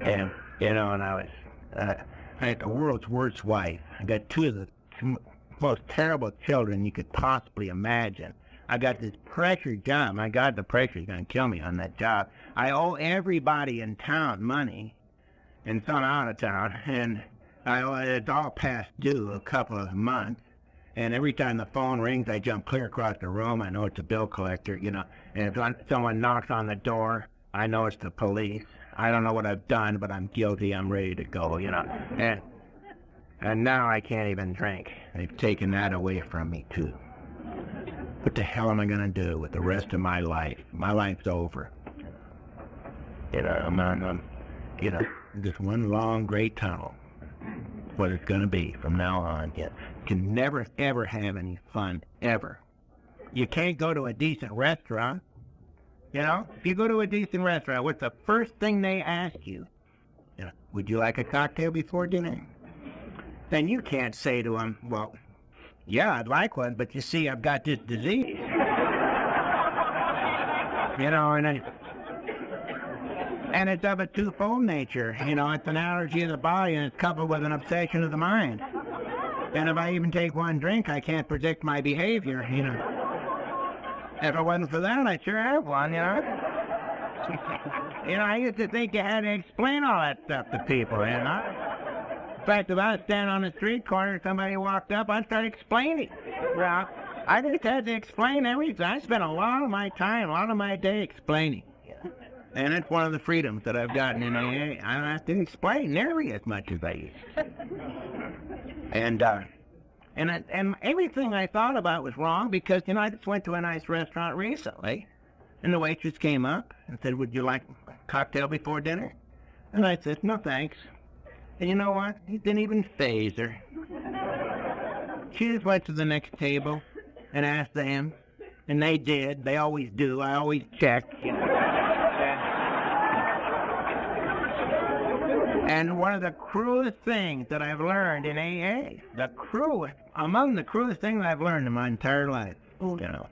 And, you know, and I had the world's worst wife. I got two of the most terrible children you could possibly imagine. I got this pressure job. My God, the pressure's going to kill me on that job. I owe everybody in town money, and some out of town, and it's all past due a couple of months. And every time the phone rings, I jump clear across the room. I know it's a bill collector, you know. And if someone knocks on the door, I know it's the police. I don't know what I've done, but I'm guilty. I'm ready to go, you know. And now I can't even drink. They've taken that away from me, too. What the hell am I going to do with the rest of my life? My life's over. You know, I'm on, you know, just one long, great tunnel. What it's going to be from now on. You can never, ever have any fun, ever. You can't go to a decent restaurant. You know, if you go to a decent restaurant, what's the first thing they ask you? You know, would you like a cocktail before dinner? Then you can't say to them, well, yeah, I'd like one, but you see, I've got this disease. You know, and it's of a twofold nature. You know, it's an allergy of the body, and it's coupled with an obsession of the mind. And if I even take one drink, I can't predict my behavior, you know. If it wasn't for that, I'd sure have one, you know. You know, I used to think you had to explain all that stuff to people, you know. In fact, if I was standing on the street corner and somebody walked up, I'd start explaining. Well, I just had to explain everything. I spent a lot of my time, a lot of my day explaining. And it's one of the freedoms that I've gotten in AA. I don't have to explain nearly as much as I used to. And everything I thought about was wrong because, you know, I just went to a nice restaurant recently, and the waitress came up and said, would you like a cocktail before dinner? And I said, no, thanks. And you know what? It didn't even faze her. She just went to the next table and asked them, and they did. They always do. I always check. You know. And one of the cruelest things that I've learned in AA, among the cruelest things I've learned in my entire life, you know,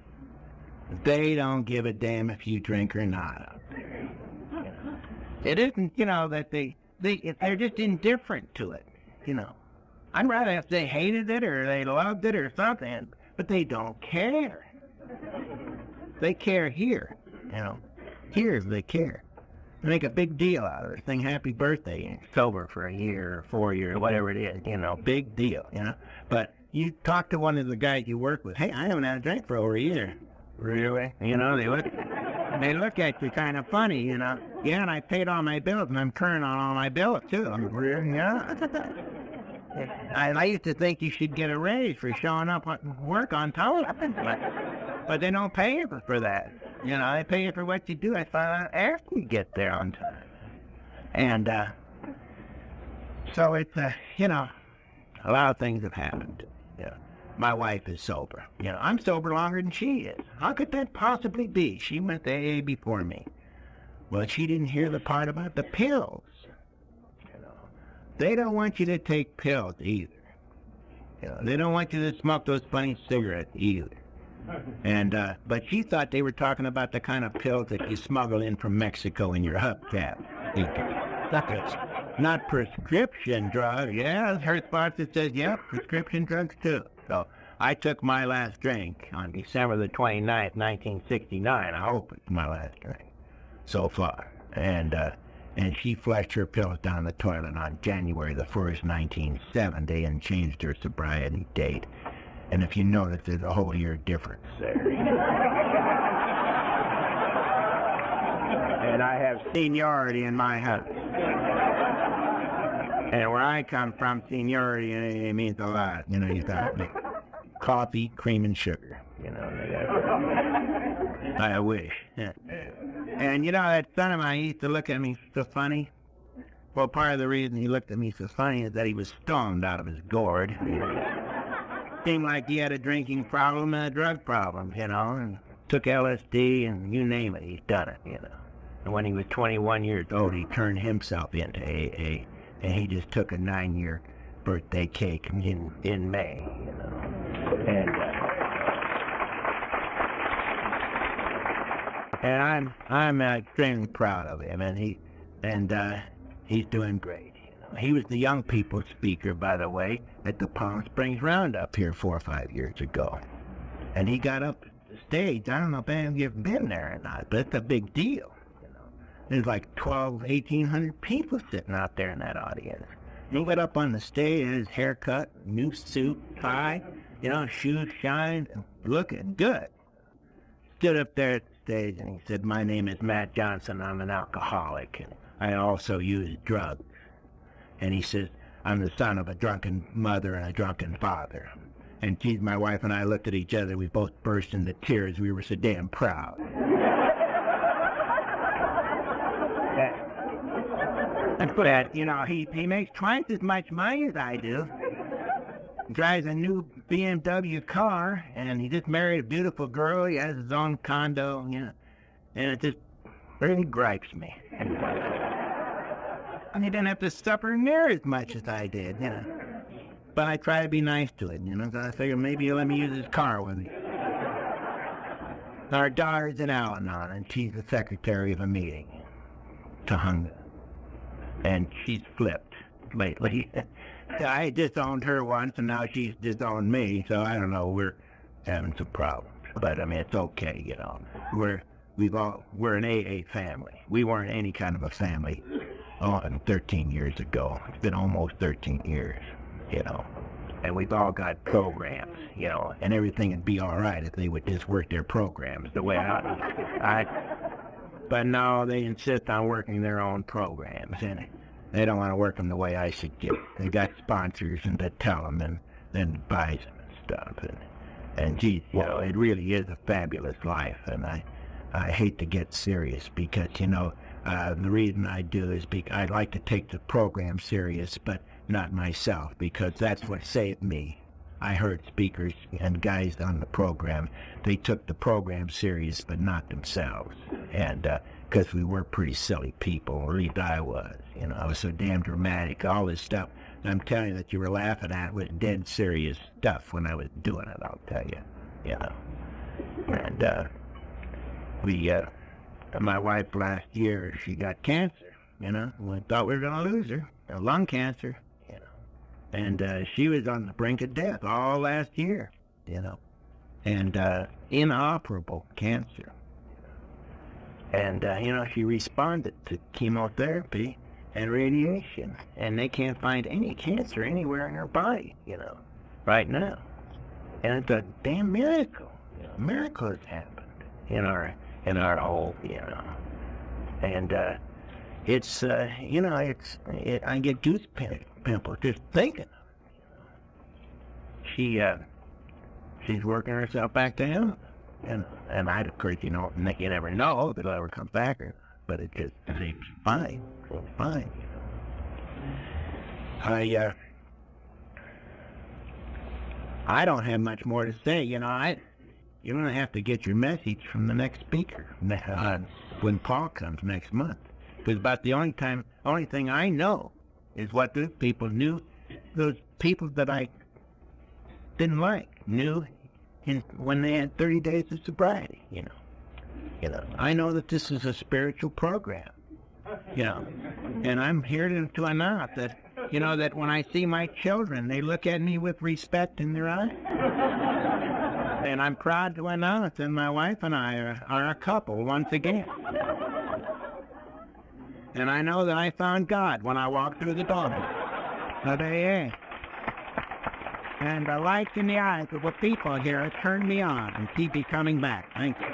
they don't give a damn if you drink or not out there. You know. It isn't, you know, that they're just indifferent to it, you know. I'd rather if they hated it or they loved it or something, but they don't care. They care here, you know. Here they care. They make a big deal out of it. Sing happy birthday, and sober for a year or 4 years, whatever it is, you know, big deal, you know. But you talk to one of the guys you work with, hey, I haven't had a drink for over a year. Really? You know, they look at you kind of funny, you know. Yeah, and I paid all my bills, and I'm current on all my bills, too. Yeah. I used to think you should get a raise for showing up at work on time. But they don't pay you for that. You know, they pay you for what you do. I found out after you get there on time. And so it's, you know, a lot of things have happened. You know, my wife is sober. You know, I'm sober longer than she is. How could that possibly be? She went to AA before me. Well, she didn't hear the part about the pills. You know, they don't want you to take pills either. You know, they don't want you to smoke those funny cigarettes either. And but she thought they were talking about the kind of pills that you smuggle in from Mexico in your hubcap. Not prescription drugs. Yeah, her sponsor says, yeah, prescription drugs too. So I took my last drink on December the 29th, 1969. I hope it's my last drink so far. And she flushed her pills down the toilet on January the 1st, 1970, and changed her sobriety date. And if you notice, there's a whole year difference there. And I have seniority in my house. And where I come from, seniority it means a lot. You know, you got coffee, cream, and sugar. You know, I wish. Yeah. And you know, that son of mine used to look at me so funny. Well, part of the reason he looked at me so funny is that he was stoned out of his gourd. Seemed like he had a drinking problem and a drug problem, you know, and took LSD and you name it, he's done it, you know. And when he was 21 years old, he turned himself into AA, and he just took a 9-year birthday cake in May, you know. And I'm extremely proud of him, and he's doing great. He was the young people's speaker, by the way, at the Palm Springs Roundup here 4 or 5 years ago. And he got up the stage. I don't know if any of you have been there or not, but it's a big deal. You know, there's like 1,800 people sitting out there in that audience. And he got up on the stage, his haircut, new suit, tie, you know, shoes shined, and looking good. Stood up there at the stage and he said, "My name is Matt Johnson. I'm an alcoholic, and I also use drugs." And he says, "I'm the son of a drunken mother and a drunken father." And geez, my wife and I looked at each other. We both burst into tears. We were so damn proud. But, you know, he makes twice as much money as I do. Drives a new BMW car, and he just married a beautiful girl. He has his own condo, you know. And it just really gripes me. And he didn't have to suffer near as much as I did, you know. But I try to be nice to it, you know, so I figure maybe he'll let me use his car with me. Our daughter's in Al-Anon, and she's the secretary of a meeting, Tahunga. And she's flipped lately. I disowned her once, and now she's disowned me, so I don't know, we're having some problems. But, I mean, it's okay, you know. We're an AA family. We weren't any kind of a family 13 years ago. It's been almost 13 years, you know. And we've all got programs, you know, and everything would be all right if they would just work their programs the way but no, they insist on working their own programs, and they don't want to work them the way I suggest. They got sponsors and they tell them and then advise them and stuff. And geez, you know, it really is a fabulous life, and I hate to get serious because, you know, the reason I do is because I like to take the program serious, but not myself, because that's what saved me. I heard speakers and guys on the program, they took the program serious, but not themselves. And because we were pretty silly people, or at least I was. You know, I was so damn dramatic, all this stuff. And I'm telling you that you were laughing at was dead serious stuff when I was doing it, I'll tell you. You know. And my wife last year, she got cancer, you know. We thought we were going to lose her, lung cancer. And she was on the brink of death all last year, you know, and inoperable cancer. And, you know, she responded to chemotherapy and radiation, and they can't find any cancer anywhere in her body, you know, right now. And it's a damn miracle. You know, a miracle has happened in our whole, you know. And it's I get goose pimples just thinking. She's working herself back to him, and I, of course, you never know if it'll ever come back, but it just seems fine, fine. I don't have much more to say. You don't have to get your message from the next speaker when Paul comes next month. Because about the only thing I know is what those people knew, those people that I didn't like knew when they had 30 days of sobriety. I know that this is a spiritual program. And I'm here to announce that. That when I see my children, they look at me with respect in their eyes. And I'm proud to announce that my wife and I are a couple once again. And I know that I found God when I walked through the door. And the light in the eyes of the people here has turned me on and keep me coming back. Thank you.